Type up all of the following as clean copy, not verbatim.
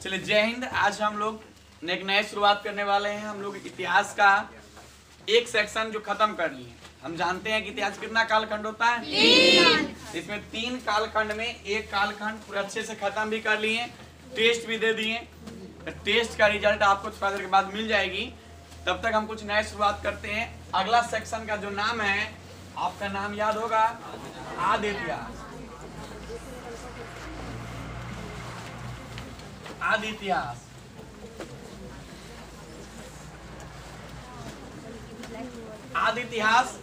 चलिए जय हिंद। आज हम लोग एक नए शुरुआत करने वाले हैं। हम लोग इतिहास का एक सेक्शन जो खत्म कर लिए। हम जानते हैं कि इतिहास कितना कालखंड होता है? 3। इसमें 3 कालखंड में एक कालखंड पूरे अच्छे से खत्म भी कर लिए, टेस्ट भी दे दिए। टेस्ट का रिजल्ट आपको थोड़ा देर के बाद मिल जाएगी। तब तक हम कुछ नए शुरुआत करते हैं। अगला सेक्शन का जो नाम है, आपका नाम याद होगा, आदि इतिहास। आदि इतिहास आदि इतिहास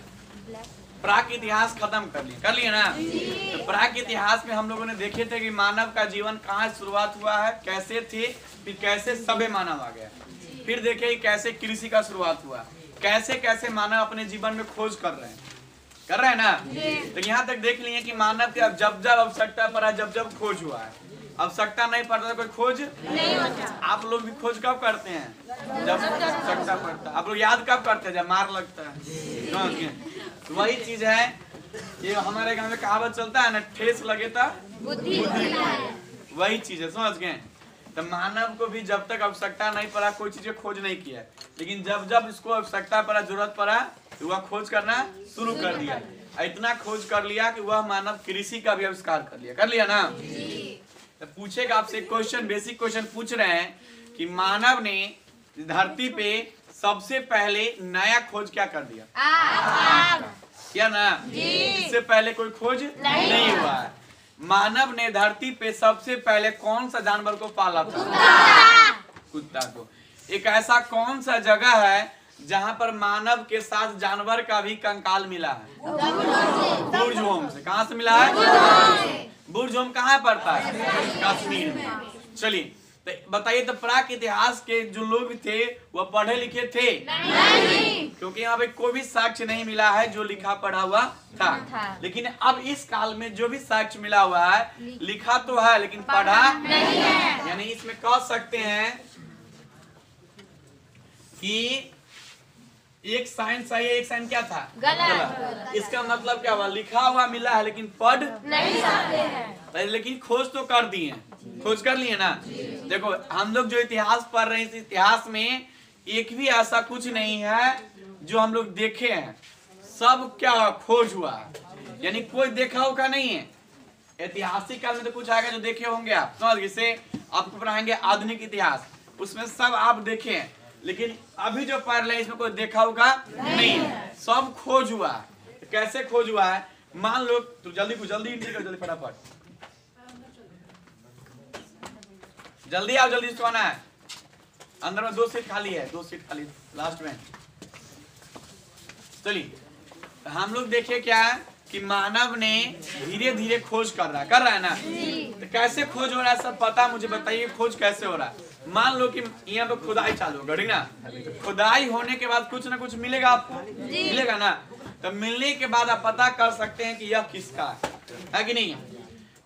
प्राक इतिहास खत्म कर लिए ना। तो प्राक इतिहास में हम लोगों ने देखे थे कि मानव का जीवन कहाँ शुरुआत हुआ है, कैसे थे, फिर कैसे सभ्य मानव आ गया। फिर देखे कैसे कृषि का शुरुआत हुआ, कैसे कैसे मानव अपने जीवन में खोज कर रहे हैं ना। तो यहाँ तक देख लिए कि मानव के जब जब आवश्यकता पड़ा, जब जब खोज हुआ है। आवश्यकता नहीं पड़ता तो कोई खोज नहीं होता। आप लोग भी खोज कब करते हैं? जब आवश्यकता पड़ता है। आप लोग याद कब करते हैं? जब मार लगता है। तो वही चीज है, ये हमारे गांव में कहावत चलता है ना, ठेस लगे था बुद्धि। वही चीज है, समझ गए? तो मानव को भी जब तक आवश्यकता नहीं पड़ा कोई चीज खोज नहीं किया, लेकिन जब जब इसको आवश्यकता पड़ा, जरूरत पड़ा, तो वह खोज करना शुरू कर दिया। इतना खोज कर लिया कि वह मानव कृषि का भी आविष्कार कर लिया ना। तो पूछेगा आपसे क्वेश्चन, बेसिक क्वेश्चन पूछ रहे हैं कि मानव ने धरती पे सबसे पहले नया खोज क्या कर दिया? क्या ना? इससे पहले कोई खोज नहीं हुआ है। मानव ने धरती पे सबसे पहले कौन सा जानवर को पाला था? कुत्ता को। एक ऐसा कौन सा जगह है जहाँ पर मानव के साथ जानवर का भी कंकाल मिला है? बुर्ज होम से। कहाँ से मिला है? बुर्ज होम कहाँ पड़ता है? कश्मीर में। चलिए तो बताइए, तो प्राक इतिहास के जो लोग थे वह पढ़े लिखे थे? नहीं। क्योंकि यहाँ पे कोई भी साक्ष्य नहीं मिला है जो लिखा पढ़ा हुआ था। लेकिन अब इस काल में जो भी साक्ष्य मिला हुआ है, लिखा तो है लेकिन पढ़ा नहीं है। यानी इसमें कह सकते हैं कि एक साइन सही है, एक साइन क्या था? गलत। इसका मतलब क्या हुआ? लिखा हुआ मिला है लेकिन पढ़ नहीं सकते हैं। लेकिन खोज तो कर दिए, खोज कर लिए ना। देखो हम लोग जो इतिहास पढ़ रहे हैं, इस इतिहास में एक भी ऐसा कुछ नहीं है जो हम लोग देखे हैं। सब क्या खोज हुआ है, यानी कोई देखा होगा नहीं है। ऐतिहासिक काल में तो कुछ आएगा जो देखे होंगे आप। समझ, इसे आपको पढ़ाएंगे आधुनिक इतिहास, उसमें सब आप देखे हैं। लेकिन अभी जो पढ़ रहे हैं इसमें कोई देखा होगा नहीं है। सब खोज हुआ है। कैसे खोज हुआ है? मान लो, तो जल्दी फटाफट जल्दी आओ, जल्दी से आना है। अंदर में 2 सीट खाली है, 2 सीट खाली लास्ट में। चलिए हम लोग देखिए क्या है कि मानव ने धीरे धीरे खोज कर रहा है ना। तो कैसे खोज हो रहा है सब पता मुझे बताइए, खोज कैसे हो रहा है? मान लो कि यहाँ पे खुदाई चालू होगा, ठीक ना। खुदाई होने के बाद कुछ ना कुछ मिलेगा आपको, मिलेगा ना। तो मिलने के बाद आप पता कर सकते हैं कि यह किसका है कि नहीं।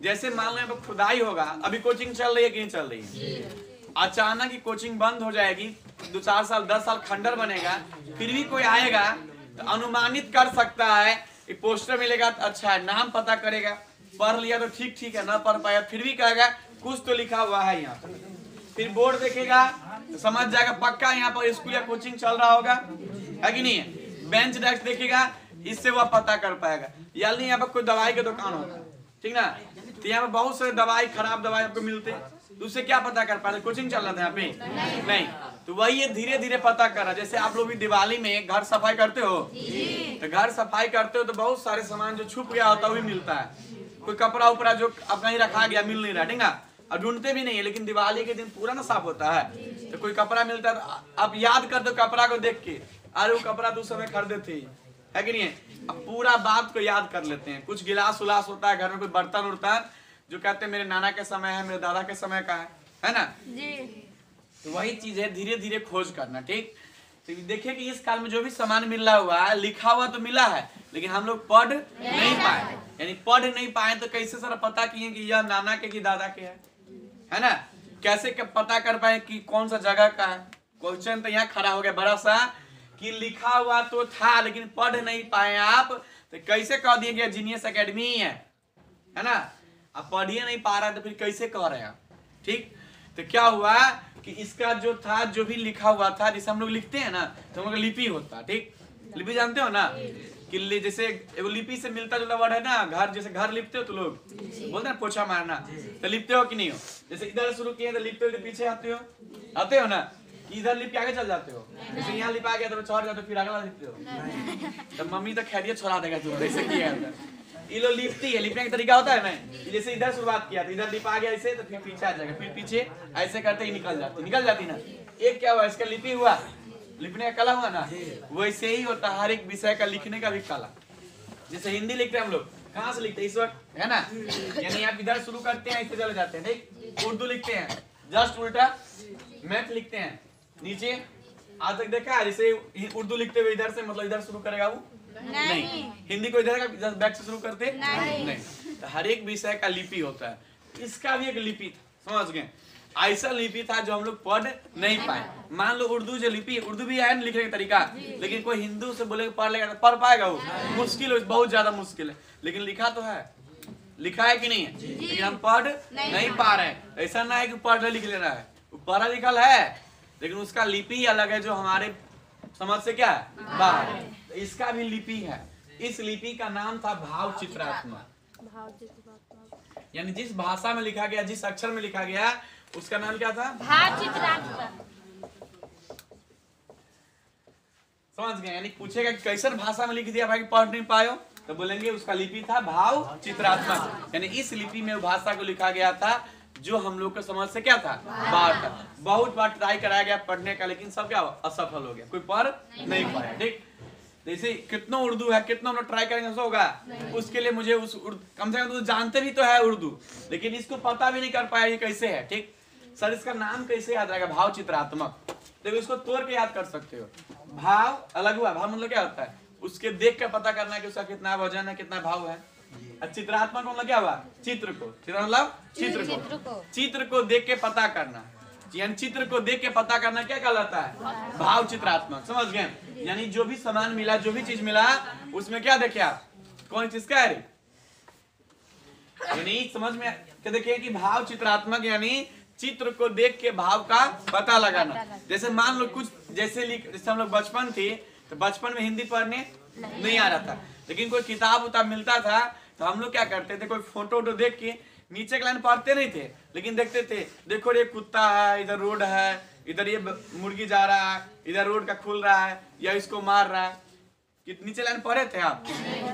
जैसे मान लो यहाँ पे खुदाई होगा, अभी कोचिंग चल रही है कि नहीं चल रही है? अचानक ही कोचिंग बंद हो जाएगी, 2-4 साल 10 साल खंडर बनेगा, फिर भी कोई आएगा तो अनुमानित कर सकता है कि पोस्टर मिलेगा तो अच्छा है, नाम पता करेगा, पढ़ लिया तो ठीक है, ना पढ़ पाया फिर भी कहेगा कुछ तो लिखा हुआ है यहाँ पर। फिर बोर्ड देखेगा तो समझ जाएगा पक्का यहाँ पर स्कूल या कोचिंग चल रहा होगा, है कि नहीं। बेंच डेस्क देखेगा, इससे वह पता कर पाएगा। यानी यहाँ पर कोई दवाई की दुकान होगा, ठीक ना, तो यहाँ पे बहुत सारे दवाई, खराब दवाई आपको मिलते, तो उससे क्या पता कर पाए? कोचिंग चल रहा था यहाँ पे नहीं। तो वही ये धीरे धीरे पता कर रहा। जैसे आप लोग भी दिवाली में घर सफाई करते हो, तो घर सफाई करते हो तो बहुत सारे सामान जो छुप गया होता है वही मिलता है। कोई कपड़ा उपड़ा जो अब नहीं रखा गया मिल नहीं रहा, ठीक ना, और ढूंढते भी नहीं है। लेकिन दिवाली के दिन पूरा ना साफ होता है, तो कोई कपड़ा मिलता है तो आप याद कर दो कपड़ा को देख के, अरे वो कपड़ा तो उस समय खरीदे थे, है कि नहीं। अब पूरा बात को याद कर लेते हैं। कुछ गिलास उलास होता है घर में, कोई बर्तन उर्तन जो कहते हैं मेरे नाना के समय है, मेरे दादा के समय का है ना जी। तो वही चीज है, धीरे धीरे खोज करना, ठीक। तो देखिए कि इस काल में जो भी सामान मिला हुआ है, लिखा हुआ तो मिला है लेकिन हम लोग पढ़ नहीं पाए। यानी पढ़ नहीं पाए तो कैसे सर पता किए कि यह नाना के कि दादा के है ना। कैसे पता कर पाए कि कौन सा जगह का है? क्वेश्चन तो यहाँ खड़ा हो गया बड़ा सा कि लिखा हुआ तो था लेकिन पढ़ नहीं पाए आप, तो कैसे कह दिए कि जीनियस एकेडमी है ना। आप पढ़िए नहीं पा रहा तो फिर कैसे कह रहे हैं आप, ठीक। तो क्या हुआ कि इसका जो था, जो भी लिखा हुआ था, जैसे हम लोग लिखते हैं ना, तो हम लोग लिपि होता, ठीक। लिपि जानते हो ना, कि जैसे एगो लिपि से मिलता जुलता वर्ड है ना, घर, जैसे घर लिपते हो तो लोग बोलते हैं पोछा मारना, तो लिपते हो कि नहीं हो। जैसे इधर शुरू किए तो लिपते हो, तो पीछे आते हो ना, इधर लिप के आगे चल जाते हो। जैसे यहाँ लिपा गया तो छोड़ जाते हो, फिर अगला लिपते हो। तो मम्मी तो खैरियत छोड़ा देगा तुम, ऐसे किया है। ये लोग लिपती है, लिपने का तरीका होता है ना, जैसे इधर शुरुआत किया तो इधर लिपा गया ऐसे, तो फिर पीछे आ जाएगा, फिर पीछे ऐसे करते ही निकल जाती ना। एक क्या हुआ, इसका लिपि हुआ, लिखने का कला हुआ ना। वैसे ही होता हर एक विषय का लिखने का भी कला। जैसे हिंदी लिखते हैं हम लोग, कहाँ से लिखते हैं इस वक्त, है ना, यानी आप इधर शुरू करते हैं, ऐसे चले जाते हैं, ठीक। उर्दू लिखते हैं जस्ट उल्टा, मैथ लिखते हैं नीचे, आज तक देखा है जैसे उर्दू लिखते हुए इधर से, मतलब इधर शुरू करेगा वो नहीं। हिंदी को इधर का बैक से शुरू करते नहीं। तो हर एक विषय का लिपि होता है, इसका भी एक लिपि था, समझ गए। ऐसा लिपि था जो हम लोग पढ़ नहीं पाए। मान लो उर्दू जो लिपि, उर्दू भी है लिखने का तरीका, लेकिन कोई हिंदू से बोले पढ़ लेगा तो पढ़ पाएगा वो, मुश्किल है, बहुत ज्यादा मुश्किल है। लेकिन लिखा तो है, लिखा है कि नहीं है, लेकिन हम पढ़ नहीं पा रहे हैं। ऐसा ना है कि पढ़ लिख लेना है, पढ़ा लिखल है, लेकिन उसका लिपि ही अलग है, जो हमारे समझ से क्या है बाहर है। तो इसका भी लिपि है। इस लिपि का नाम था भाव चित्रात्मक, यानी जिस भाषा में लिखा गया, जिस अक्षर में लिखा गया, उसका नाम क्या था, भाव चित्रात्मक। समझ गए। यानी पूछेगा कि कैसन भाषा में लिख दिया भाई, पढ़ नहीं पायो, तो बोलेंगे उसका लिपि था भाव चित्रात्मक। यानी इस लिपि में भाषा को लिखा गया था जो हम लोग को समझ से क्या था बाहर था। बहुत बार ट्राई कराया गया पढ़ने का, लेकिन सब क्या असफल हो गया, कोई पढ़ नहीं पाया, ठीक। जैसे कितना उर्दू है, कितना लोग ट्राई करेंगे तो होगा। उसके लिए मुझे उस कम से कम तो जानते भी तो है उर्दू, लेकिन इसको पता भी नहीं कर पाया ये कैसे है, ठीक। सर इसका नाम कैसे याद रहेगा, भाव चित्रात्मक। देखो इसको तोड़ के याद कर सकते हो। भाव अलग हुआ, भाव मतलब क्या होता है, उसके देख के पता करना है कि उसका कितना वजन है, कितना भाव है। चित्रात्मक मतलब क्या हुआ, चित्र को, चित्र मतलब चित्र को देख के पता करना, यानी चित्र को देख के पता करना क्या कहलाता है, भाव चित्रात्मक। समझ गए। यानी जो भी सामान मिला, जो भी चीज मिला, उसमें क्या देखे आप, कौन चीज का है, यानी समझ में क्या देखिए कि भाव चित्रात्मक, यानी चित्र को देख के भाव का पता लगाना। जैसे मान लो कुछ जैसे हम लोग बचपन थे, तो बचपन में हिंदी पढ़ने नहीं आ रहा था, लेकिन कोई किताब उताब मिलता था तो हम लोग क्या करते थे, कोई फोटो वोटो देख के नीचे के लाइन पढ़ते नहीं थे, लेकिन देखते थे, देखो ये कुत्ता है, इधर रोड है, इधर ये मुर्गी जा रहा है, इधर रोड का खुल रहा है, या इसको मार रहा है। नीचे लाइन पढ़े थे आप,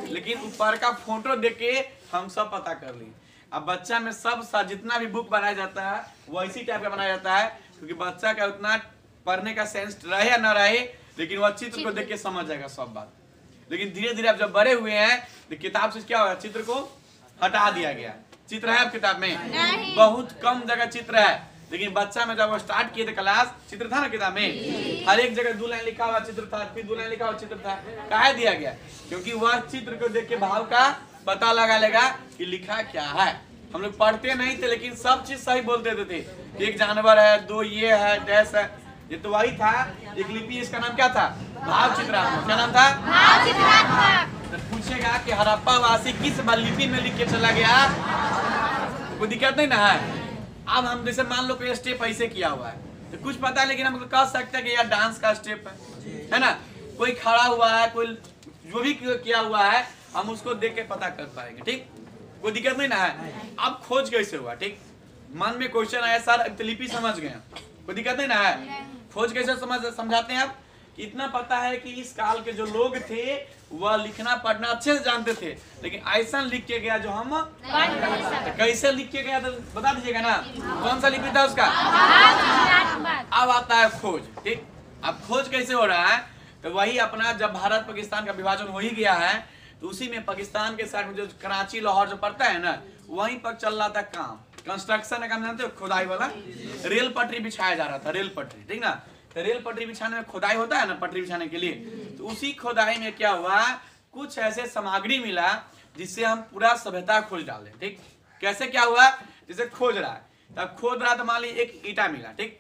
लेकिन ऊपर का फोटो देख के हम सब पता कर ली। अब बच्चा में सब जितना भी बुक बनाया जाता है वो इसी टाइप का बनाया जाता है, क्योंकि बच्चा का उतना पढ़ने का सेंस रहे या न रहे, लेकिन वह चित्र को देख के समझ जाएगा सब बात। लेकिन धीरे धीरे अब जब बड़े हुए हैं तो किताब से क्या होगा, चित्र को हटा दिया गया। चित्र है अब किताब में बहुत कम जगह चित्र है, लेकिन बच्चा में जब वो स्टार्ट किए थे क्लास, चित्र था ना किताब में, हर एक जगह 2 लाइन लिखा हुआ चित्र था, फिर 2 लाइन लिखा हुआ चित्र था। काहे दिया गया, क्योंकि वह चित्र को देख के भाव का पता लगा लेगा कि लिखा क्या है। हम लोग पढ़ते नहीं थे, लेकिन सब चीज सही बोल देते थे। एक जानवर है, 2 ये है, डैश है, ये तो वही था। एक लिपि, इसका नाम क्या था, भाव चित्रात्मक। क्या नाम था, भाव चित्रात्मक। तो पूछेगा कि हड़प्पा वासी किस लिपि में लिख के चला गया, कोई दिक्कत नहीं ना है। अब हम जैसे मान लो कोई स्टेप ऐसे किया हुआ है तो कुछ पता है, लेकिन हम कह सकते हैं कि यार डांस का स्टेप है ना, कोई खड़ा हुआ है, कोई जो भी किया हुआ है, हम उसको देख के पता कर पाएंगे, ठीक, कोई दिक्कत नहीं ना है। अब खोज कैसे हुआ, ठीक, मन में क्वेश्चन आया सर तो लिपि समझ गए, कोई दिक्कत नहीं ना है। खोज कैसे समझाते हैं आप, इतना पता है कि इस काल के जो लोग थे वह लिखना पढ़ना अच्छे से जानते थे, लेकिन ऐसा लिख के गया जो हम तो कैसे लिख के गया तो बता दीजिएगा ना, कौन सा लिपि था उसका। अब आता है खोज, ठीक। अब खोज कैसे हो रहा है, तो वही अपना जब भारत पाकिस्तान का विभाजन हो ही गया है, तो उसी में पाकिस्तान के साथ में जो कराची लाहौर जो पड़ता है ना, वहीं पर चल रहा था काम, कंस्ट्रक्शन का काम जानते हो, खुदाई वाला, रेल पटरी बिछाया जा रहा था, रेल पटरी, ठीक ना। तो रेल पटरी बिछाने में खुदाई होता है ना, पटरी बिछाने के लिए, तो उसी खुदाई में क्या हुआ, कुछ ऐसे सामग्री मिला जिससे हम पूरा सभ्यता खोज डाले, ठीक। कैसे क्या हुआ, जैसे खोज रहा है, तब खोद रहा तो मान ली एक ईटा मिला, ठीक,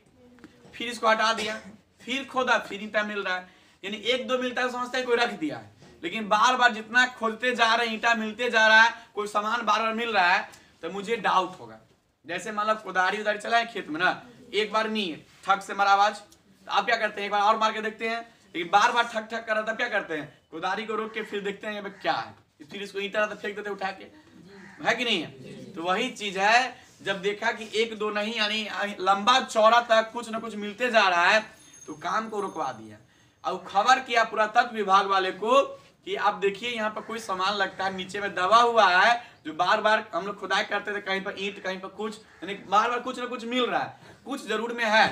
फिर इसको हटा दिया, फिर खोदा, फिर ईटा मिल रहा है, यानी 1-2 मिलता है समझते हैं कोई रख दिया है, लेकिन बार बार जितना खोदते जा रहे हैं ईटा मिलते जा रहा है, कोई सामान बार बार मिल रहा है, तो मुझे डाउट होगा, जैसे मान लो कुदारी उदारी चला है खेत में ना, एक बार नहीं ठक से मारा आवाज, तो आप क्या करते हैं, एक बार और मार के देखते हैं, लेकिन बार बार ठक ठक कर रहा, तब क्या करते हैं, कुदारी को रोक के फिर देखते हैं क्या है, फिर इसको ईंटा फेंक देते उठा के, है कि नहीं है। तो वही चीज है, जब देखा कि एक दो नहीं यानी लंबा चौड़ा तक कुछ न कुछ मिलते जा रहा है, तो काम को रुकवा दिया। अब खबर किया पुरातत्व विभाग वाले को कि आप देखिए यहाँ पर कोई सामान लगता है नीचे में दबा हुआ है, जो बार बार हम लोग खुदाई करते थे, कहीं पर ईंट कहीं पर कुछ, यानी बार बार कुछ ना कुछ मिल रहा है, कुछ जरूर में है,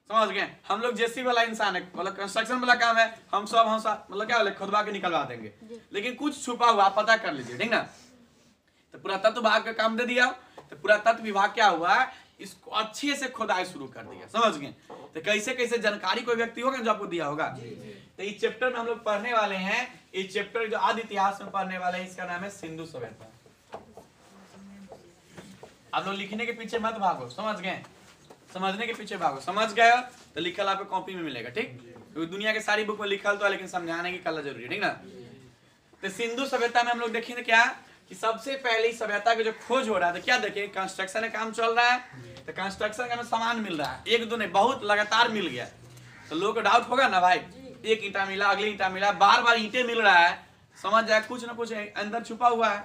समझ गए। हम लोग जेसी वाला इंसान है, मतलब कंस्ट्रक्शन वाला काम है, हम सब मतलब क्या खुदवा के निकलवा देंगे, लेकिन कुछ छुपा हुआ पता कर लीजिए, ठीक ना। तो पुरातत्व विभाग का काम दे दिया, तो पुरातत्व विभाग क्या हुआ, इसको अच्छे से खुदाई शुरू कर दिया, समझ गए। तो कैसे कैसे जानकारी कोई व्यक्ति होगा जो आपको दिया होगा। तो इस चैप्टर में हम लोग पढ़ने वाले हैं, इस चैप्टर जो आदि इतिहास में पढ़ने वाले हैं, इसका नाम है सिंधु सभ्यता। आप लोग लिखने के पीछे मत भागो, समझ गए, समझने के पीछे भागो, समझ गए तो लिखल आपको कॉपी में मिलेगा, ठीक। तो दुनिया के सारी बुक में लिखल तो है, लेकिन समझाने की कला जरूरी है, ठीक ना। तो सिंधु सभ्यता में हम लोग देखेंगे क्या कि सबसे पहले सभ्यता की जो खोज हो रहा है, तो क्या देखिए कंस्ट्रक्शन का काम चल रहा है, तो कंस्ट्रक्शन का सामान मिल रहा है, एक दो नहीं बहुत लगातार मिल गया, तो लोगों को डाउट होगा ना भाई, एक ईंटा मिला अगली ईंटा मिला, बार बार ईंटे मिल रहा है, समझ जाए कुछ ना कुछ अंदर छुपा हुआ है,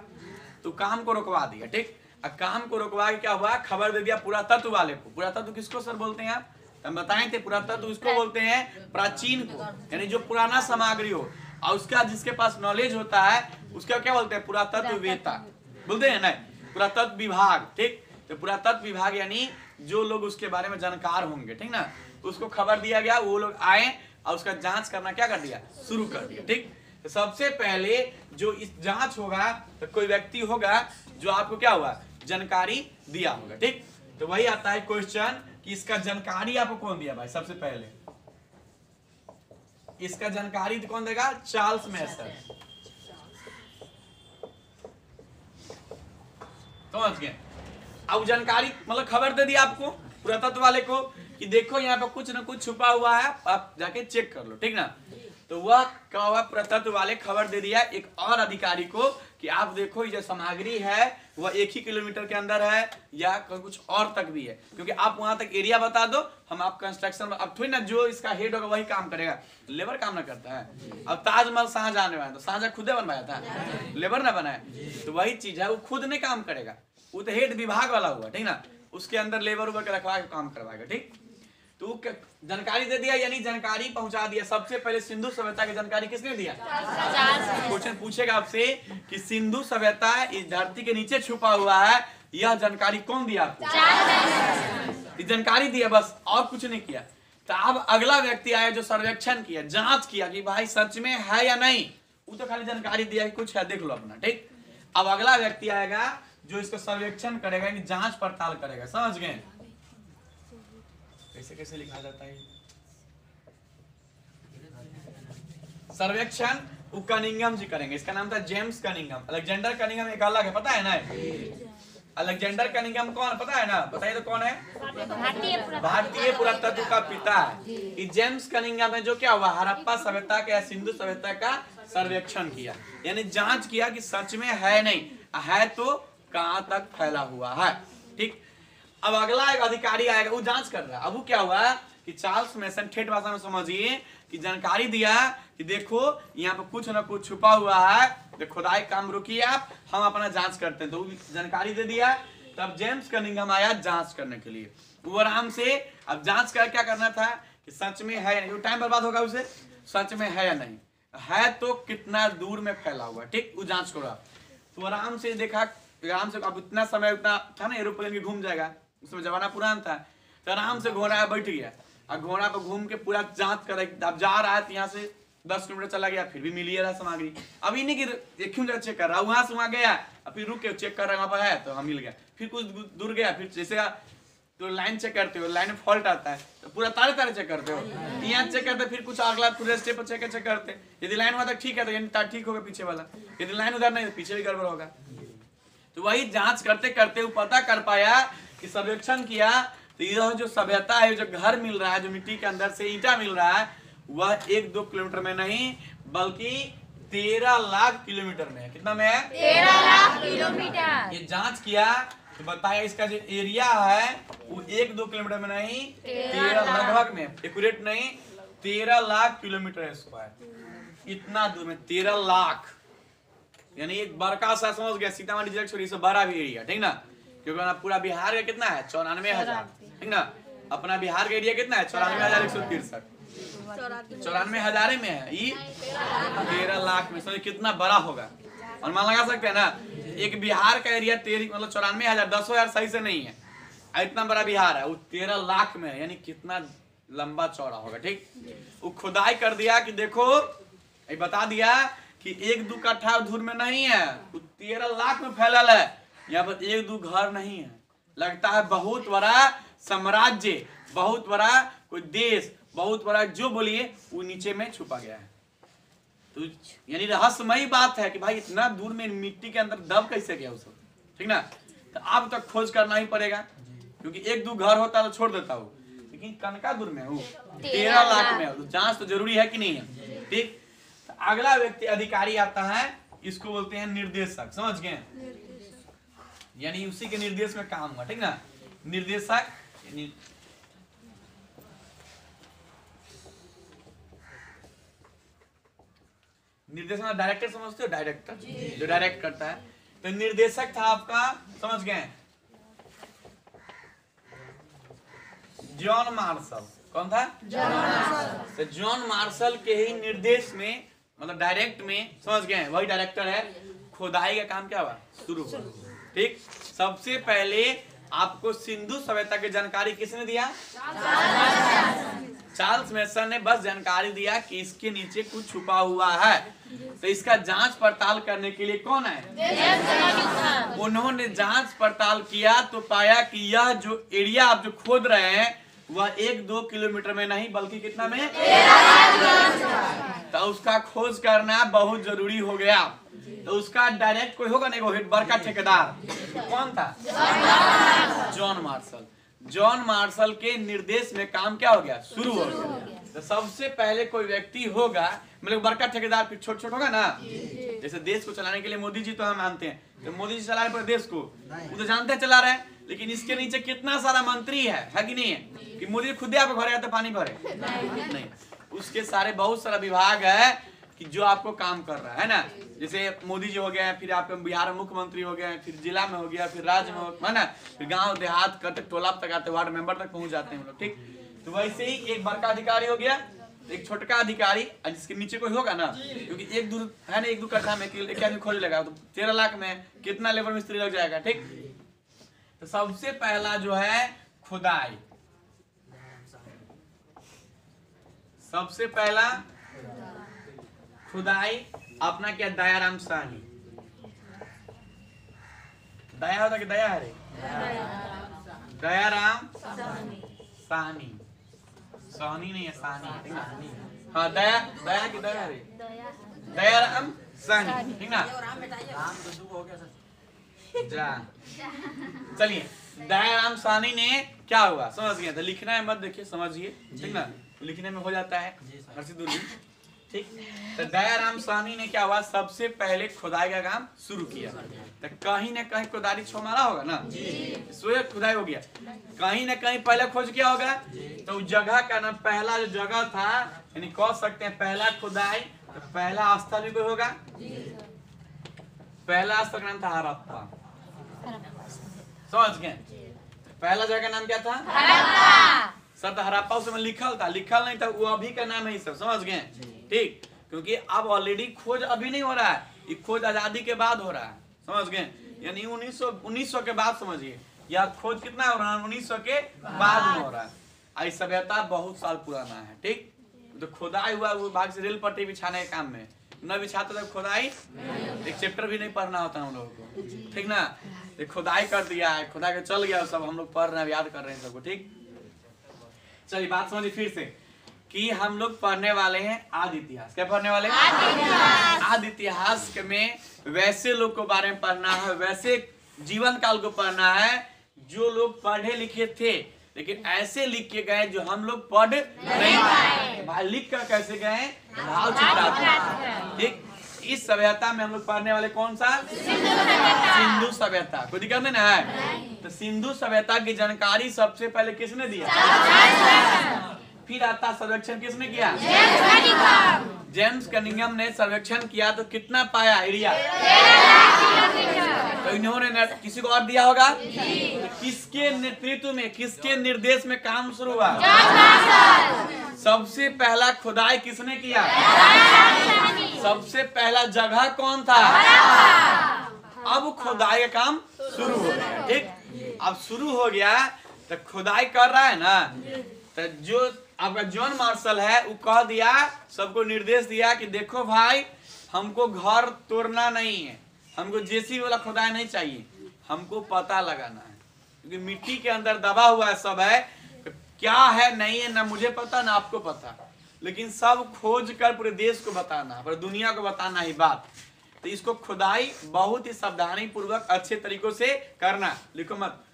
तो काम को रुकवा दिया, ठीक। अब काम को रुकवा के क्या हुआ, खबर दे दिया पुरातत्व वाले को। पुरातत्व किसको सर बोलते हैं आप, हम बताए थे, पुरातत्व इसको बोलते हैं प्राचीन को, यानी जो पुराना सामग्री हो और उसका जिसके पास नॉलेज होता है उसका क्या बोलते हैं, पुरातत्ववेत्ता बोलते हैं ना, पुरातत्व विभाग, ठीक। तो पुरातत्व विभाग यानी जो लोग उसके बारे में जानकार होंगे, ठीक ना, उसको खबर दिया गया, वो लोग आए और उसका जांच करना क्या कर दिया, शुरू कर दिया, ठीक। तो सबसे पहले जो इस जांच होगा, तो कोई व्यक्ति होगा जो आपको क्या हुआ, जानकारी दिया होगा, ठीक। तो वही आता है क्वेश्चन कि इसका जानकारी आपको कौन दिया भाई, सबसे पहले इसका जानकारी कौन देगा, चार्ल्स मैसर, समझ गए। अब जानकारी मतलब खबर दे दी आपको पुरातत्व वाले को कि देखो यहाँ पे कुछ ना कुछ छुपा हुआ है, आप जाके चेक कर लो, ठीक ना। तो वह क्या हुआ, पुरातत्व वाले खबर दे दिया एक और अधिकारी को कि आप देखो ये जो सामग्री है वह 1 ही किलोमीटर के अंदर है या कुछ और तक भी है, क्योंकि आप वहां तक एरिया बता दो, हम आप कंस्ट्रक्शन, अब थोड़ी ना जो इसका हेड होगा वही काम करेगा, लेबर काम ना करता है। अब ताजमहल शाहजहां ने बनाया, तो शाहजहां खुद बनवाया था, लेबर ना बनाया, तो वही चीज है, वो खुद नहीं काम करेगा, वो तो हेड विभाग वाला हुआ, ठीक ना, उसके अंदर लेबर उबर के रखवा के काम करवाएगा, ठीक। तो जानकारी दे दिया, यानी जानकारी पहुंचा दिया। सबसे पहले सिंधु सभ्यता की जानकारी किसने दिया, क्वेश्चन पूछेगा आपसे कि सिंधु सभ्यता इस धरती के नीचे छुपा हुआ है, यह जानकारी कौन दिया आपको, जानकारी दिया बस, और कुछ नहीं किया। तो अब अगला व्यक्ति आया जो सर्वेक्षण किया, जांच किया कि भाई सच में है या नहीं, वो तो खाली जानकारी दिया कि कुछ है देख लो अपना, ठीक। अब अगला व्यक्ति आएगा जो इसको सर्वेक्षण करेगा, जांच पड़ताल करेगा, समझ गए। कैसे कैसे लिखा जाता है सर्वेक्षण, वो कनिंघम जी करेंगे, इसका नाम था जेम्स कनिंघम। अलेक्जेंडर कनिंघम एक अलग है, पता है ना, अलेक्जेंडर कनिंघम कौन पता है ना, बताइए तो कौन है, भारतीय पुरातत्व का पिता है। जेम्स कनिंघम है जो क्या हुआ, हड़प्पा सभ्यता का या सिंधु सभ्यता का सर्वेक्षण किया, यानी जांच किया कि सच में है नहीं है तो कहां तक फैला हुआ है, ठीक। अब अगला एक अधिकारी आएगा, वो जांच कर रहा है। अब वो क्या हुआ कि चार्ल्स मैसन, ठेठ भाषा में समझिए कि जानकारी दिया कि देखो यहाँ पे कुछ ना कुछ छुपा हुआ है, तो खुदाई काम रुकिए आप, हम अपना जांच करते हैं, तो जानकारी दे दिया। तब जेम्स कनिंघम आया जांच करने के लिए, वो आराम से अब जांच कर क्या करना था कि सच में है या नहीं, टाइम बर्बाद होगा उसे, सच में है या नहीं है तो कितना दूर में फैला हुआ, ठीक, वो जांच करो। तो आराम से देखा, आराम से, अब इतना समय उतना था ना एरोप्लेन भी घूम जाएगा, उसमें जमाना पुराना था, तो आराम से घोड़ा बैठ गया और घोड़ा पर घूम के पूरा जांच कर, अब जा रहा है तो यहाँ से 10 किलोमीटर चला गया, फिर भी मिल ही रहा सामग्री। अब इन्हीं की क्यों चेक कर रहा, वहां से वहां गया, फिर रुक के चेक कर रहा है, वहां पर है तो हम मिल गया, फिर कुछ दूर गया, फिर जैसे तो लाइन चेक करते हो, लाइन में फॉल्ट आता है तो पूरा तारे तारे चेक करते हो, यहाँ चेक करते, फिर कुछ अगला पूरे स्टेप पर चेक करते, यदि लाइन वहां तक ठीक है तो यानी तार ठीक होगा पीछे वाला, यदि लाइन उधर नहीं तो पीछे भी गड़बड़ होगा। तो वही जांच करते करते वो पता कर पाया कि सर्वेक्षण किया, तो यह जो सभ्यता है, जो घर मिल रहा है, जो मिट्टी के अंदर से ईंटा मिल रहा है, वह 1-2 किलोमीटर में नहीं बल्कि 13 लाख किलोमीटर में है। कितना में है, 13 लाख किलोमीटर। ये जांच किया तो बताया इसका जो एरिया है वो 1-2 किलोमीटर में नहीं, 13 लगभग में, एक्यूरेट नहीं, 13 लाख किलोमीटर स्क्वायर। इतना दूर में 13 लाख, यानी एक बड़का सा, समझ गया, सीतामढ़ी जिला छोड़ी से बड़ा भी एरिया, ठीक ना। क्योंकि अपना पूरा बिहार का कितना है 94,000, ठीक ना। अपना बिहार का एरिया कितना है 94,163, 94,000 में है, ये 13 लाख में, समझ कितना बड़ा होगा। और मान लगा सकते हैं ना, एक बिहार का एरिया 13 मतलब 94,000, 10,000 सही से नहीं है, इतना बड़ा बिहार है, वो 13 लाख में है, यानी कितना लंबा चौड़ा होगा, ठीक। वो खुदाई कर दिया कि देखो, ये बता दिया कि 1-2 कट्ठा दूर में नहीं है, वो 13 लाख में फैलल है। यहाँ पर 1-2 घर नहीं है, लगता है बहुत बड़ा साम्राज्य, बहुत बड़ा कोई देश, बहुत बड़ा जो बोलिए वो नीचे में छुपा गया है। तो यानी रहस्यमयी बात है कि भाई इतना दूर में मिट्टी के अंदर दब कैसे गया उसको, ठीक ना। तो अब तक खोज करना ही पड़ेगा, क्योंकि 1-2 घर होता तो छोड़ देता हूँ, लेकिन कनका दूर में हो 13 लाख में हो, तो जांच तो जरूरी है कि नहीं है, ठीक। तो अगला व्यक्ति अधिकारी आता है, इसको बोलते हैं निर्देशक, समझ गए, यानी उसी के निर्देश में काम हुआ, ठीक ना। निर्देशक निर्देशक डायरेक्टर समझते हो, डायरेक्टर जो डायरेक्ट करता है। तो निर्देशक था आपका, समझ गए, जॉन मार्शल। कौन था? John Marshall. तो जॉन मार्शल के ही निर्देश में, मतलब डायरेक्ट में, समझ गए, वही डायरेक्टर है। खुदाई का काम क्या हुआ, शुरू हुआ, ठीक। सबसे पहले आपको सिंधु सभ्यता की जानकारी किसने दिया? चार्ल्स मैसन ने बस जानकारी दिया कि इसके नीचे कुछ छुपा हुआ है। तो इसका जांच पड़ताल करने के लिए कौन है? उन्होंने जांच पड़ताल किया तो पाया कि यह जो एरिया आप जो खोद रहे हैं वह 1-2 किलोमीटर में नहीं, बल्कि कितना में, तो उसका खोज करना बहुत जरूरी हो गया। तो उसका डायरेक्ट कोई होगा नहीं, वो बड़का ठेकेदार कौन था? John Marshall. जॉन मार्शल के निर्देश में काम क्या हो गया, शुरू हो गया। तो सबसे पहले कोई व्यक्ति होगा, मतलब बड़का ठेकेदार, फिर छोट छोट होगा ना। जैसे देश को चलाने के लिए मोदी जी तो हम मानते हैं, तो मोदी जी चला रहे पूरे देश को, वो तो जानते हैं चला रहे हैं, लेकिन इसके नीचे कितना सारा मंत्री है कि नहीं है? कि मोदी खुद आप घरे आते पानी भरे नहीं, उसके सारे बहुत सारा विभाग है कि जो आपको काम कर रहा है ना। जैसे मोदी जी हो गए, फिर आपके बिहार में मुख्यमंत्री हो गए, फिर जिला में हो गया, फिर राज्य में है ना, फिर गांव देहात करते टोला तक आते, वार्ड मेंबर तक पहुंच जाते हैं हम लोग, ठीक। तो वैसे ही एक बड़का अधिकारी हो गया, एक छोटका अधिकारी, जिसके नीचे कोई होगा ना, क्योंकि 1-2 है ना, 1-2 कट्ठा में एक आदमी खोज लेगा, तो 13 लाख में कितना लेबर मिस्त्री लग जाएगा, ठीक। तो सबसे पहला जो है खुदाई, सबसे पहला खुदाई अपना क्या, दयाराम साहनी। दया होता कि दया है रे, दयाराम साहनी, साहनी नहीं है, साहनी, हाँ, दया, दया की दया रे, दयाराम साहनी, ठीक ना। जा चलिए, दयाराम साहनी ने क्या हुआ, समझ गए। तो लिखना है मत देखिए, समझिए, ठीक ना, लिखने में हो जाता है हर से दूर, ठीक। तो दयाराम साहनी ने क्या हुआ, सबसे पहले खुदाई का काम शुरू किया। तो कहीं ना कहीं खुदाई छो मारा होगा ना, स्वयं खुदाई हो गया, कहीं ना कहीं पहले खोज किया होगा। तो उस जगह का नाम, पहला जो जगह था, यानी कह सकते हैं पहला खुदाई, तो पहला स्थल भी कोई होगा, पहला स्थल का नाम था हड़प्पा, समझ गए। पहला जगह का नाम क्या था, हड़प्पा। सर तो हड़प्पा उसमें लिखल था, लिखल नहीं था, वो अभी का नाम है सब, समझ गए, ठीक। क्योंकि अब ऑलरेडी खोज अभी नहीं हो रहा है, ये खोज आजादी के बाद हो रहा है, समझ गए, यानी 1900 के बाद, समझिए, यह खोज कितना हो रहा है, 1900 के बाद में हो रहा है। आई सभ्यता बहुत साल पुराना है, ठीक। तो खुदाई हुआ, वो भाग से रेल पट्टी बिछाने के काम में न बिछाते तब खुदाई, एक चैप्टर भी नहीं पढ़ना होता हम लोगों को, ठीक ना। खुदाई कर दिया है, खुदा के चल गया, सब हम लोग पढ़ रहे हैं, याद कर रहे हैं सबको, ठीक। चलिए बात समझिए फिर से कि हम लोग पढ़ने वाले हैं आदि इतिहास। क्या पढ़ने वाले हैं? आदि इतिहास में वैसे लोग को बारे में पढ़ना है, वैसे जीवन काल को पढ़ना है जो लोग पढ़े लिखे थे, लेकिन ऐसे लिख के गए जो हम लोग पढ़ नहीं पाए। भाई लिख कर कैसे गए, भाव चित्रा, ठीक। इस सभ्यता में हम लोग पढ़ने वाले कौन सा? सिंधु सभ्यता। कोई दिक्कत नहीं ना है? तो सिंधु सभ्यता की जानकारी सबसे पहले किसने दिया? फिर आता सर्वेक्षण किसने किया? जेम्स कनिंघम ने सर्वेक्षण किया तो कितना पाया एरिया? तो इन्होंने किसी को और दिया होगा? तो किसके नेतृत्व में, किसके निर्देश में काम शुरू हुआ? सबसे पहला खुदाई किसने किया? सबसे पहला जगह कौन था? अब खुदाई का काम शुरू हो गया। ठीक, अब शुरू हो गया तो खुदाई कर रहा है ना, तो जो आपका जॉन मार्शल है वो कह दिया, सबको निर्देश दिया कि देखो भाई, हमको घर तोड़ना नहीं है, हमको जेसीबी वाला खुदाई नहीं चाहिए, हमको पता लगाना है, क्योंकि मिट्टी के अंदर दबा हुआ है सब है, क्या है नहीं है ना मुझे पता ना आपको पता, लेकिन सब खोज कर पूरे देश को बताना, पूरी दुनिया को बताना ही बात। तो इसको खुदाई बहुत ही सावधानी पूर्वक अच्छे तरीकों से करना, लिखो मत,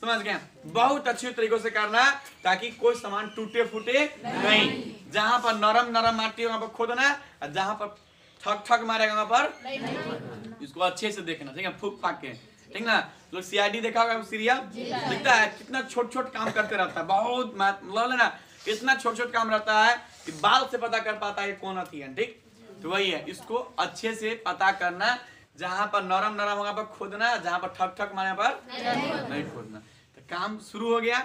समझ गए? बहुत अच्छे तरीकों से करना ताकि कोई सामान टूटे फूटे नहीं। जहां पर नरम नरम माटी है वहां पर खोदना, और जहां पर ठक ठक मारेगा वहां पर इसको अच्छे से देखना, ठीक है? फूक फाक के, ठीक ना? लोग सीआईडी देखा होगा सीरियल, दिखता है कितना छोट छोट काम करते रहता है, बहुत मतलब लेना कितना छोट छोट काम रहता है कि बाल से पता कर पाता है कौन अथी है। ठीक, तो वही है, इसको अच्छे से पता करना, जहां पर नरम नरम होगा पर खोदना, जहां पर ठक ठक मारने पर नहीं खोदना। तो काम शुरू हो गया,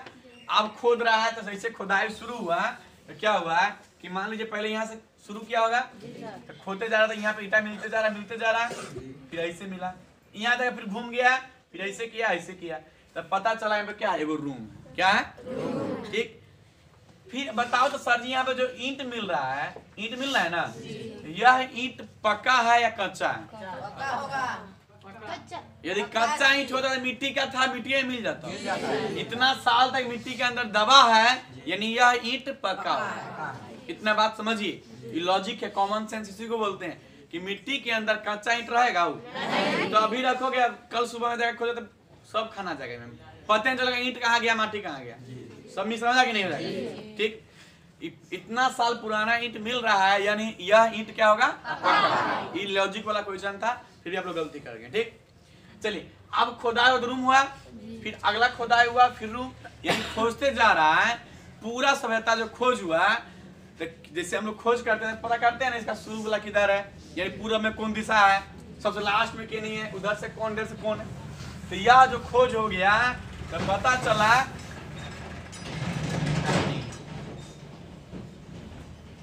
अब खोद रहा है, तो सही से खुदाई शुरू हुआ तो क्या हुआ कि मान लीजिए पहले यहाँ से शुरू किया होगा, तो खोदते जा रहा था, यहाँ पे ईटा मिलते जा रहा, फिर ऐसे मिला, यहाँ तक फिर घूम गया, फिर ऐसे किया ऐसे किया, तब पता चला यहाँ पे क्या है, एगो रूम, क्या है? ठीक, फिर बताओ तो सर जी यहाँ पे जो ईंट मिल रहा है, ईंट मिल रहा है ना, यह ईंट पक्का है या कच्चा है? यदि कच्चा ईंट होता तो मिट्टी का था, मिट्टी में मिल जाता, इतना साल तक मिट्टी के अंदर दबा है, यानी यह ईंट पक्का है। इतना बात समझिए, ये लॉजिक है, कॉमन सेंस इसी को बोलते हैं कि मिट्टी के अंदर कच्चा ईंट रहेगा तो अभी रखोगे, कल सुबह में जाकर खोदे तो सब खाना जाएगा, पता नहीं चलेगा ईंट कहाँ गया, माटी कहाँ गया, सब मिल समझा कि नहीं हो जाएगा? ठीक, इतना साल पुराना ईंट मिल रहा है, यानी यह ईंट क्या होगा? ये लॉजिक वाला क्वेश्चन था, फिर भी आप लोग गलती कर गए। ठीक, चलिए, अब खोदाई और रूम हुआ, फिर अगला खोदाई हुआ, फिर रूम, यानी खोजते जा रहा है पूरा सभ्यता जो खोज हुआ, तो जैसे हम लोग खोज करते हैं पता करते हैं ना इसका शुरू वाला किधर है, यानी पूरब में कौन दिशा है, सबसे लास्ट में क्या नहीं है, उधर से कौन, इधर से कौन है। तो यह जो खोज हो गया तो पता चला,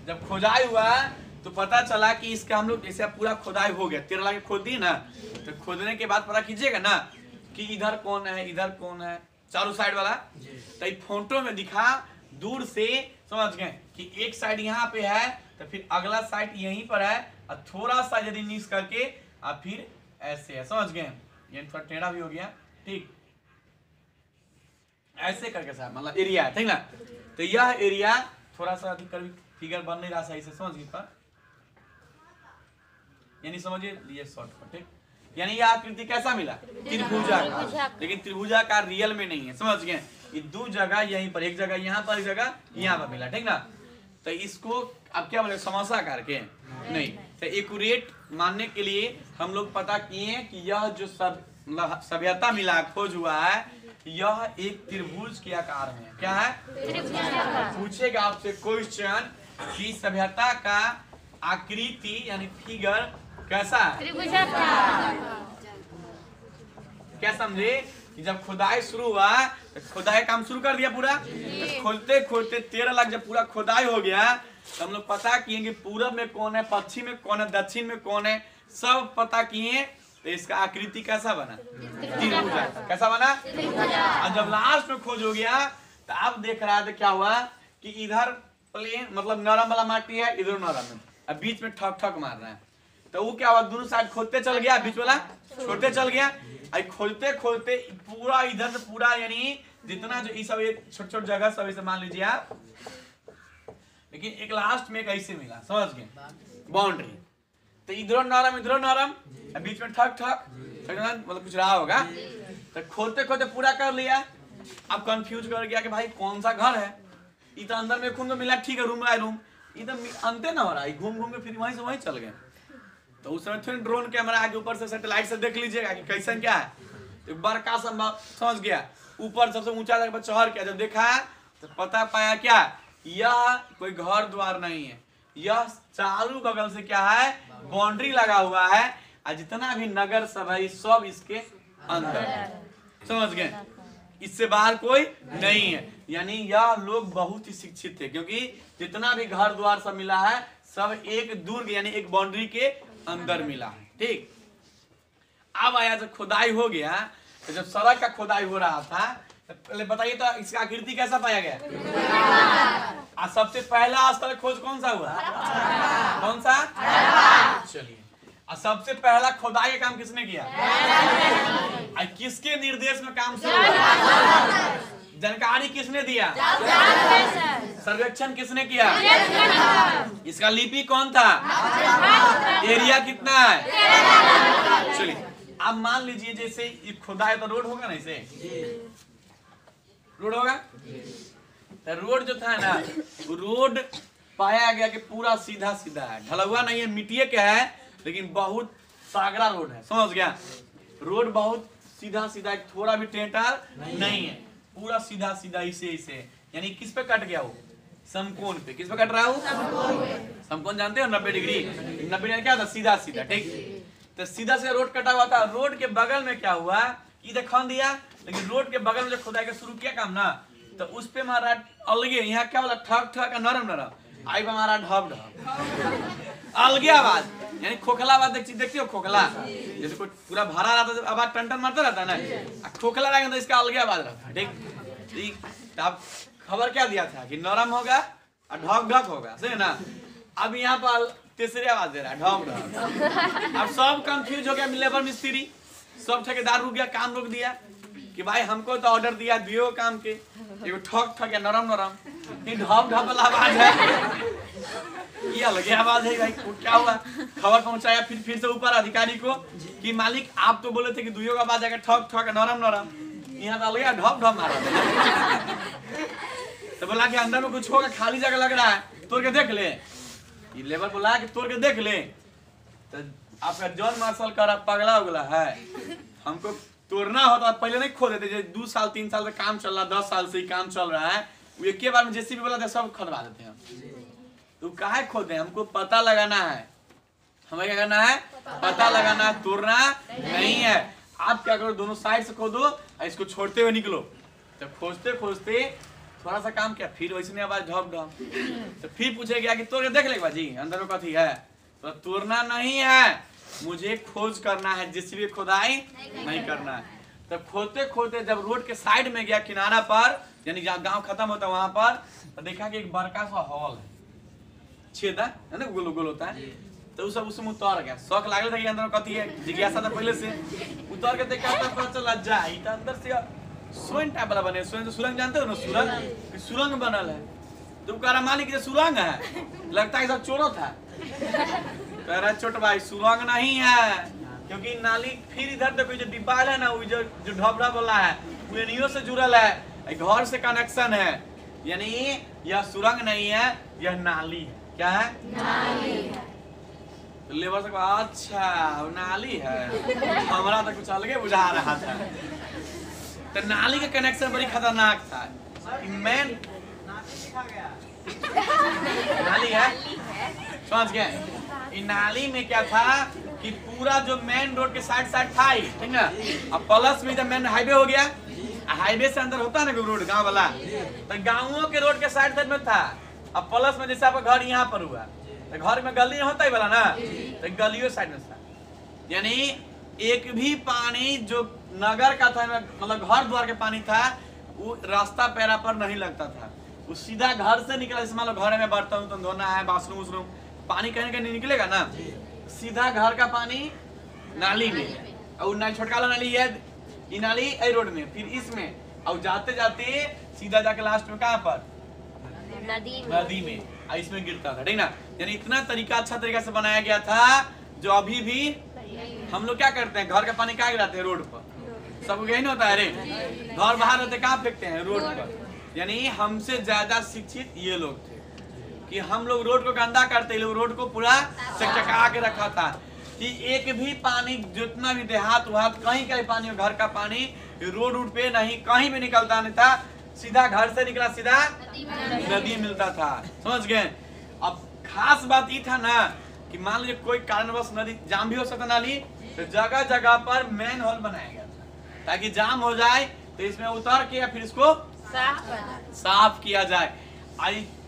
जब खोदाई हुआ तो पता चला कि इसका हम लोग जैसे पूरा खोदाई हो गया, 13 लाख खोद दी ना, तो खोदने के बाद पता कीजिएगा ना कि इधर कौन है, इधर कौन है, चारों साइड वाला, तो फोटो में दिखा दूर से, समझ गए कि एक साइड यहाँ पे है, तो फिर अगला साइड यहीं पर है, और थोड़ा सा यदि मिक्स करके और फिर ऐसे है, समझ गए, ये थोड़ा टेढ़ा भी हो गया। ठीक, ऐसे करके साहब मतलब एरिया है, ठीक ना? तो यह एरिया थोड़ा सा अधिक कर, फिगर बन नहीं रहा सही से, समझिए पर, यानी समझिए ये शॉर्ट पर। ठीक, यानी यह आकृति कैसा मिला? त्रिभुजाकार, लेकिन त्रिभुजाकार रियल में नहीं है, समझ गए? ये दो जगह यहीं पर, एक जगह यहाँ पर, एक जगह यहाँ पर मिला, ठीक ना? तो इसको अब क्या बोले, समोसाकार के नहीं, तो एक्यूरेट मानने के लिए हम लोग पता किए कि यह जो सभ्यता मिला, खोज हुआ है, यह एक त्रिभुज के आकार में, क्या है? पूछेगा आपसे क्वेश्चन कि सभ्यता का आकृति यानी फिगर कैसा है? क्या समझे? जब खुदाई शुरू हुआ तो खुदाई काम शुरू कर दिया पूरा, तो खोदते खोदते 13 लाख जब पूरा खुदाई हो गया तो हम लोग पता किए कि पूरब में कौन है, पश्चिम में कौन है, दक्षिण में कौन है, सब पता किए, तो इसका आकृति कैसा बना? त्रिभुजाकार। कैसा बना? और जब लास्ट में खोज हो गया तो आप देख रहा था क्या हुआ कि इधर प्लेन मतलब नरम वाला माटी है, इधर नरम है, अब बीच में ठक ठक मार रहा है, तो वो क्या हुआ, दोनों साइड खोदते चल गया, बीच वाला छोड़ते चल गया, खोलते खोलते पूरा इधर से पूरा, यानी जितना जो ये सब छोट छोट जगह सब इसे मान लीजिए आप, लेकिन एक लास्ट में कैसे मिला, समझ गए? बाउंड्री, तो इधर नरम, बीच में ठक ठक, मतलब कुछ रहा होगा, तो खोलते खोलते पूरा कर लिया। अब कंफ्यूज कर गया कि भाई कौन सा घर है, इधर अंदर में खून मिला, ठीक है रूम है, रूम इधर अंते ना हो रहा है, घूम घूम के फिर वहीं से वहीं चल गए, तो उस समय थोड़ी ड्रोन कैमरा आगे ऊपर से सैटेलाइट से देख लीजिएगा कि कैसन क्या है। तो बड़का समझ गया, ऊपर सबसे ऊंचा जगह पर चढ़ के जब देखा तो पता पाया क्या, यह कोई घर द्वार नहीं है, यह चारों बगल से क्या है, बाउंड्री लगा हुआ है, और जितना भी नगर सब है सब इसके अंदर। समझ गए, इससे बाहर कोई नहीं है। यानी यह लोग बहुत ही शिक्षित थे, क्योंकि जितना भी घर द्वार सब मिला है सब एक दुर्ग यानी एक बाउंड्री के अंदर मिला है। ठीक, अब आया जब खुदाई हो गया, तो जब सड़क का खुदाई हो रहा था, तो पहले बताइए तो इसका आकृति कैसा पाया गया? और सबसे पहला स्थल खोज कौन सा हुआ? कौन सा? चलिए, और सबसे पहला खुदाई का काम किसने किया? और किसके निर्देश में काम शुरू हुआ? जानकारी किसने दिया? सर्वेक्षण किसने किया? इसका लिपि कौन था? एरिया कितना है? चलिए, अब मान लीजिए जैसे ये खुदाई तो रोड होगा ना, इसे रोड होगा, तो रोड जो था ना, रोड पाया गया कि पूरा सीधा सीधा है, ढलुआ नहीं है, मिट्टी के है, लेकिन बहुत सागरा रोड है। समझ गया, रोड बहुत सीधा सीधा, थोड़ा भी टेढ़ा नहीं है, पूरा सीधा सीधा इसे यानी किस पे कट गया वो? समकोण पे। किस पे कट रहा है वो? समकोण जानते हो, 90 डिग्री। 90 डिग्री क्या था? सीधा सीधा। ठीक, तो सीधा से रोड कटा हुआ था। रोड के बगल में क्या हुआ, इधर खन दिया, लेकिन रोड के बगल में जो खुदाई का शुरू किया काम ना, तो उस पे हमारा अलगे, यहाँ क्या बोला, ठक ठक नरम नरम, आई पे हमारा ढब ढब, अलगे आवाज, यानी खोखला आवाज। देखती हो खोखला, जैसे कोई पूरा भरा रहता है आवाज टन टन मारता रहता है ना, खोखला रहेगा तो इसका अलगे आवाज रहता है। ठीक, तो अब खबर क्या दिया था कि नरम होगा और ढक ढक होगा, सही ना। अब यहाँ पर तीसरी आवाज दे रहा है, ढक ढक। अब सब कंफ्यूज हो गया, लेबर मिस्त्री सब, ठेकेदार रुक गया, काम रोक दिया कि भाई हमको तो ऑर्डर दिया दियो काम के, एगो ठक ठक या नरम नरम, ढप ढप वाला आवाज है, ये अलग आवाज है। भाई क्या हुआ, खबर पहुंचाया फिर से ऊपर अधिकारी को कि मालिक आप तो बोले थे कि दुइयों का आवाज आएगा ठक ठक नरम नरम, यहाँ तो अलग ढप ढप मारा। तो बोला कि अंदर में कुछ होगा, खाली जगह लग रहा है, तोड़ के देख ले। ये लेबर बोला कि तोड़ के देख ले, तो आपका जॉन मार्शल कर पगला उगला है, हमको तोड़ना होता पहले नहीं खो देते। 2 साल 3 साल से काम चल रहा, 10 साल से ही काम चल रहा है, वो एक के बार में जेसीबी बोला था सब खनवा देते हैं। तो काहे खोदे, हमको पता लगाना है, हमें क्या करना है, पता लगाना, तोड़ना नहीं है। आप क्या करो, दोनों साइड से खोदो और इसको छोड़ते हुए निकलो। तो खोजते खोजते थोड़ा सा काम किया, फिर वैसे आवाज ढप ढप, तो फिर पूछे गया कि तोड़ के देख ले बाजी अंदर में कथी है, तो तोड़ना नहीं है, मुझे खोज करना है, जिससे खुदाई नहीं करना है। तो खोदते खोदते जब रोड के साइड में गया, किनारा पर, यानी जहाँ गांव खत्म होता है वहां पर, तो देखा कि एक बड़का सा हॉल है, छेदा है ना, गोल गोल होता है। तो सब उसमें उतर गया, शौक लागल था कि अंदर में कथी है, जिज्ञासा था पहले से, उतर के देखा तो पता चला जाए तो अंदर से सुरंग टाइप वाला बने। सुरंग जानते हो ना, सुरंग, सुरंग बनल है। तो कह रहा मालिक ये सुरंग है, लगता है सब चोरों था। कह रहा छोट भाई सुरंग नहीं है, क्योंकि नाली फिर इधर देखो जो डिब्बा है ना, वो जो ढबड़ा वाला है, वो एनियो से जुड़ल है, घर से कनेक्शन है, यानी यह सुरंग नहीं है, यह नाली है। क्या है? नाली है। तो लेबर से कहा अच्छा वो नाली है, हमारा तो कुछ अलग बुझा रहा था। तो नाली का कनेक्शन बड़ी खतरनाक था। मेन नाली है, समझ गए। नाली में क्या था कि पूरा जो मेन रोड के साइड था ही, ठीक ना, अब प्लस में जब मेन हाईवे हो गया, हाईवे से अंदर होता है ना रोड गांव वाला, तो गांवों के रोड के साइड में था। अब प्लस में जैसे आपका घर यहाँ पर हुआ, तो घर में गली होता ही वाला ना, तो गलियों साइड में था। यानी एक भी पानी जो नगर का था, मतलब घर द्वार के पानी था, वो रास्ता पैरा पर नहीं लगता था, वो सीधा घर से निकला। जैसे मान लो घर में बर्तन उर्तन धोना है, बाथरूम उशरूम, पानी कहीं कहीं निकलेगा ना, सीधा घर का पानी नाली में, और छोटका वाला नाली है, ये नाली ए रोड में, फिर इसमें, और जाते जाते सीधा जाके लास्ट में कहाँ पर, नदी में, इसमें गिरता था, ठीक ना। यानी इतना तरीका, अच्छा तरीका से बनाया गया था, जो अभी भी हम लोग क्या करते हैं, घर का पानी कहाँ गिराते हैं, रोड पर। सब यही नहीं होता है, अरे घर बाहर रहते कहाँ फेंकते हैं, रोड पर। यानी हमसे ज्यादा शिक्षित ये लोग थे कि हम लोग रोड को गंदा करते, लोग रोड को पूरा चकचका के रखा था। कि एक भी पानी जितना भी देहात वहात कहीं का पानी, घर का पानी रोड उड पे नहीं कहीं भी निकलता नहीं था, सीधा घर से निकला सीधा नदी मिलता था। समझ गए? अब खास बात ये था ना कि मान लीजिए कोई कारणवश नदी जाम भी हो सकता नाली, तो जगह जगह पर मैन होल बनाया गया था ताकि जाम हो जाए तो इसमें उतर के या फिर इसको साफ किया जाए।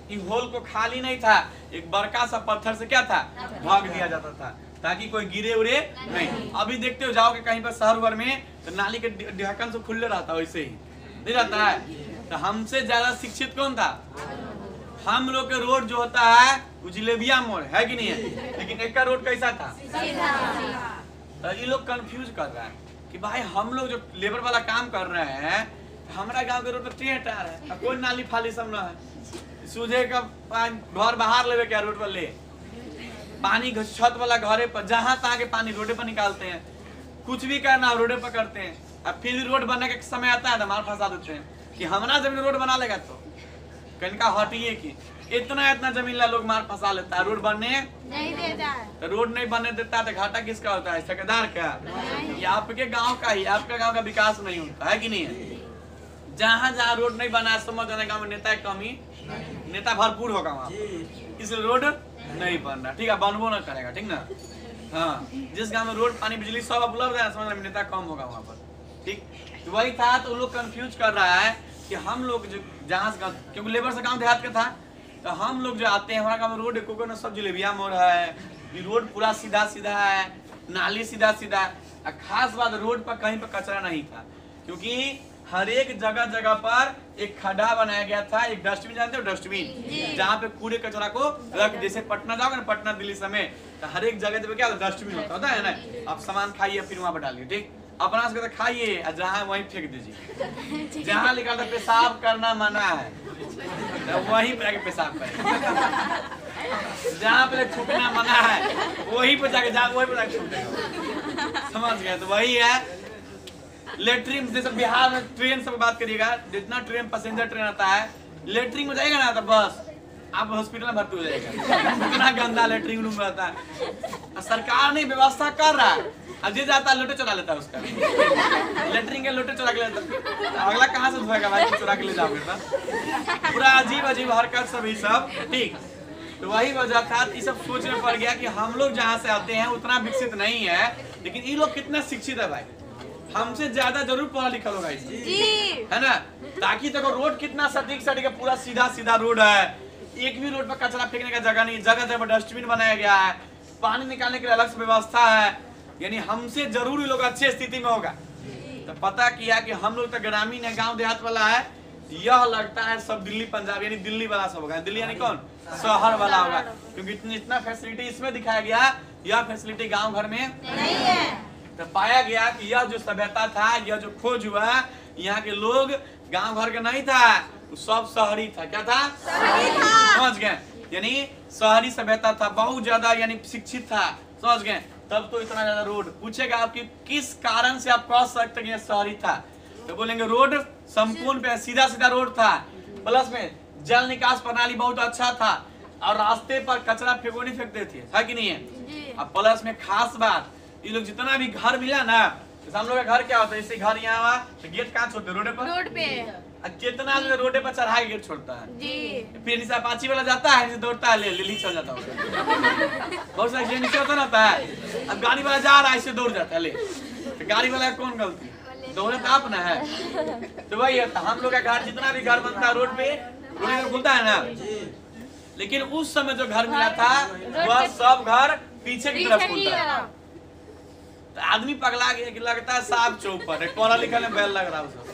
इस होल को खाली नहीं था, एक बड़का सा पत्थर से क्या था ढक दिया जाता था ताकि कोई गिरे उरे नहीं। अभी देखते हो जाओगे कहीं पर शहर भर में तो नाली के ढक्कन से खुले रहता है, वैसे ही नहीं रहता है। तो हमसे ज्यादा शिक्षित कौन था? हम लोग के रोड जो होता है वो जिलेबिया मोड़ है कि नहीं है, लेकिन एक का रोड कैसा था? तो ये लोग कंफ्यूज कर रहा है कि भाई हम लोग जो लेबर वाला काम कर रहे हैं, हमारा गांव के रोड पर ट्रेन टायर है, कोई नाली फाली सब न है, सूझे का घर बाहर लेवे क्या रोड पर ले पानी छत वाला घरे पर जहां तहां के पानी रोडे पर निकालते हैं, कुछ भी करना रोडे पर करते हैं। अब फिर रोड बनने का समय आता है तो मार फंसा देते हैं कि हमारा जमीन रोड बना लेगा तो कहीं का हटिए की इतना जमीन ला लोग मार फंसा लेता है, रोड बनने नहीं देता है। तो रोड नहीं बनने देता तो घाटा किसका होता है? ठेकेदार का? ये आपके गांव का ही, आपका गांव का विकास नहीं होता है कि नहीं है? जहाँ जहाँ रोड नहीं बना समझ जाने गाँव में नेता की कमी, नेता भरपूर होगा वहाँ, इसलिए रोड नहीं बन रहा। ठीक है, बनबो ना करेगा, ठीक ना? हाँ, जिस गांव में रोड पानी बिजली सब उपलब्ध है समझ रहे नेता कम होगा वहाँ पर। ठीक, तो वही था। तो लोग कंफ्यूज कर रहा है कि हम लोग जो जहाँ से, क्योंकि लेबर से गाँव देहात का था, तो हम लोग जो आते हैं हमारा गाँव में रोड एको ना सब जिलेबिया मोड़ है, ये रोड पूरा सीधा सीधा है, नाली सीधा सीधा। खास बात रोड पर कहीं पर कचरा नहीं था, क्योंकि हर एक जगह जगह पर एक खड्डा बनाया गया था, एक डस्टबिन, जानते हो डस्टबिन, जहाँ पे कूड़े कचरा को रख, जैसे पटना जाओगे ना, पटना दिल्ली समेत, तो हर एक जगह पे क्या डस्टबिन होता है ना। आप सामान खाइए फिर वहाँ पर डालिए, ठीक, अपना से खाइए और जहाँ वहीं फेंक दीजिए। जहाँ लिखा था पेशाब करना मना है तो वहीं पे जाके पेशाब करें, जहाँ पे थूकना मना है वहीं पे जाके वहीं पे जाके थूकेगा। समझ गए? तो वही है लेटरिन। जैसे बिहार में ट्रेन सब बात करिएगा, जितना ट्रेन पैसेंजर ट्रेन आता है, लेटरिन में जाएगा ना तो बस आप हॉस्पिटल में भर्ती हो जाएगा, इतना गंदा लेटरिन रूम रहता है। सरकार ने व्यवस्था कर रहा है, अजय जाता है लोटे चुरा लेता है उसका, लेटरिन के लोटे चुरा के लेता है, अगला कहाँ से धोएगा भाई, चुरा के ले जाओगे तो पूरा अजीब अजीब हरकत सब ही सब। ठीक, तो वही वजह था, ये सब सोचने पड़ गया कि हम लोग जहाँ से आते हैं उतना विकसित नहीं है, लेकिन ये लोग कितना शिक्षित है भाई, हमसे ज्यादा जरूर पढ़ा लिखा होगा है ना। ताकि देखो रोड कितना सटीक सटीक है, पूरा सीधा सीधा रोड है, एक भी रोड पर कचरा फेंकने का जगह नहीं, जगह जगह डस्टबिन बनाया गया है, पानी निकालने के लिए अलग से व्यवस्था है, यानी हमसे जरूर लोग अच्छी स्थिति में होगा। तो पता किया कि हम लोग तो ग्रामीण है, गांव देहात वाला है, यह लगता है सब दिल्ली पंजाब यानी दिल्ली वाला सब होगा। दिल्ली यानी कौन? शहर वाला होगा, क्योंकि इतना फैसिलिटी इसमें दिखाया गया, यह फैसिलिटी गाँव घर में नहीं है। तो पाया गया कि यह जो सभ्यता था, यह जो खोज हुआ, यहाँ के लोग गांव घर के नहीं था, सब शहरी था। क्या था? शहरी था। समझ गए? यानी शहरी सभ्यता था, बहुत ज्यादा यानी शिक्षित था। समझ गए? तब तो इतना ज्यादा रोड पूछेगा आपकी किस कारण से आप कह सकते हैं शहरी था, तो बोलेंगे रोड संपूर्ण पे सीधा सीधा रोड था, प्लस में जल निकास प्रणाली बहुत अच्छा था, और रास्ते पर कचरा फेंको नहीं फेंकते थे, है कि नहीं है? अब प्लस में खास बात, ये लोग जितना भी घर मिला ना, जैसे हम लोग का घर क्या होता है, जैसे घर यहाँ तो गेट कहाँ छोड़ते? रोड पर। रोड पे कितना रोडे पर चढ़ा के गेट छोड़ता है जी। फिर नीचे अपाची वाला जाता है, नीचे दौड़ता है, ले चल जाता है, बहुत सारा नीचे होता है। अब गाड़ी वाला जा रहा है, इससे दौड़ जाता है, ले तो गाड़ी वाला कौन गलती? दौड़े तो आप ना है। तो वही है, हम लोग का घर जितना भी घर बनता है रोड पे खुलता है ना, लेकिन उस समय जो घर मिला था वह सब घर पीछे की तरफ खुलता है। तो आदमी पगला गया कि लगता है साफ चौपट है, पढ़ा लिखा में बैल लग रहा है।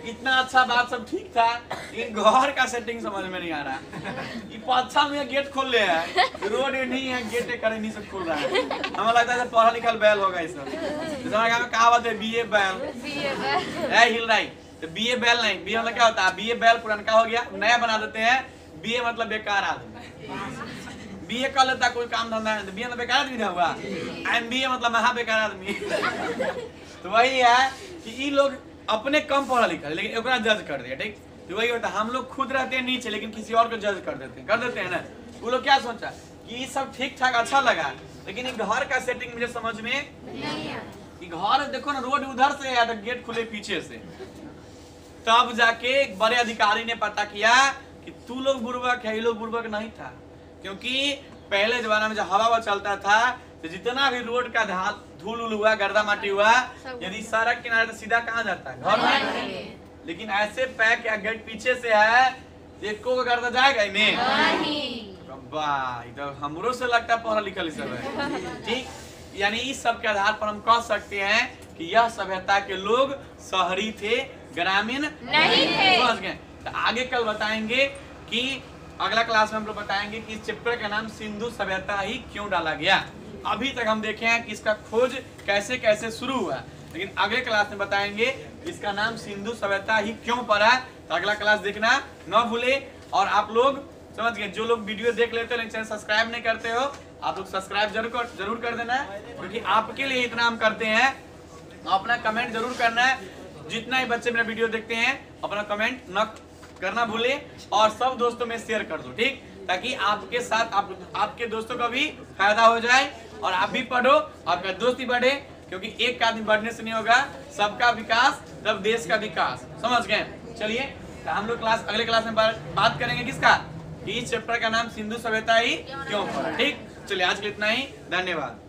इतना अच्छा बात सब ठीक था, लेकिन घर का सेटिंग समझ में नहीं आ रहा। ये अच्छा में गेट खोल ले है, रोड नहीं है, गेट करे नहीं सब खुल रहा है। हमें लगता है पढ़ा लिखा बैल होगा ये सब। हमारे में कहावत है बीए बैल है, हिल रही। तो बीए बैल नहीं, बीए मतलब क्या होता है? बीए बैल पुराना हो गया, नया बना देते हैं। बीए मतलब बेकार आदमी, बीए कर लेता कोई काम धंधा, बीए मतलब बेकार आदमी हुआ, एमबीए मतलब महा बेकार आदमी। तो वही है कि ये लोग अपने कम पढ़ा लिखा है, लेकिन एक जज कर दिया। ठीक, तो वही होता है, हम लोग खुद रहते हैं नीचे, लेकिन किसी और को जज कर देते हैं ना। वो लोग क्या सोचा कि ये सब ठीक ठाक अच्छा लगा, लेकिन ये घर का सेटिंग मुझे समझ में कि घर देखो ना, रोड उधर से है, गेट खुले पीछे से। तब जाके एक बड़े अधिकारी ने पता किया कि तू लोग बुर्बक है, ये लोग बुर्बक नहीं था। क्योंकि पहले जमाना में जब हवा चलता था तो जितना भी रोड का धूल उल हुआ, गर्दा माटी हुआ, यदि सड़क किनारे तो सीधा कहाँ जाता है, घर में। लेकिन ऐसे पैक या गेट पीछे से है, एको का गर्दा जाएगा इनमें। वाह, तो हमरो से लगता है पढ़ा लिखल सब है। ठीक, यानी इस सब के आधार पर हम कह सकते हैं कि यह सभ्यता के लोग शहरी थे, ग्रामीण नहीं थे। समझ गए? तो आगे कल बताएंगे कि अगला क्लास में हम लोग बताएंगे कि इस चैप्टर का नाम सिंधु सभ्यता ही क्यों डाला गया। अभी तक हम देखे हैं कि इसका खोज कैसे कैसे शुरू हुआ, लेकिन अगले क्लास में बताएंगे इसका नाम सिंधु सभ्यता ही क्यों पड़ा। तो अगला क्लास देखना न भूले। और आप लोग समझ गए, जो लोग वीडियो देख लेते हो लेकिन चैनल सब्सक्राइब नहीं करते हो, आप लोग सब्सक्राइब जरूर कर देना है, क्योंकि आपके लिए इतना हम करते हैं। अपना कमेंट जरूर करना है। जितना ही बच्चे मेरा वीडियो देखते हैं अपना कमेंट न करना भूले, और सब दोस्तों में शेयर कर दो, ठीक, ताकि आपके साथ आपके दोस्तों का भी फायदा हो जाए और आप भी पढ़ो, आपका दोस्त भी बढ़े। क्योंकि एक का आदमी बढ़ने से नहीं होगा, सबका विकास तब देश का विकास। समझ गए? चलिए, तो हम लोग अगले क्लास में बात करेंगे किसका, कि इस चैप्टर का नाम सिंधु सभ्यता ही क्यों पड़ा। ठीक, चलिए आज के इतना ही, धन्यवाद।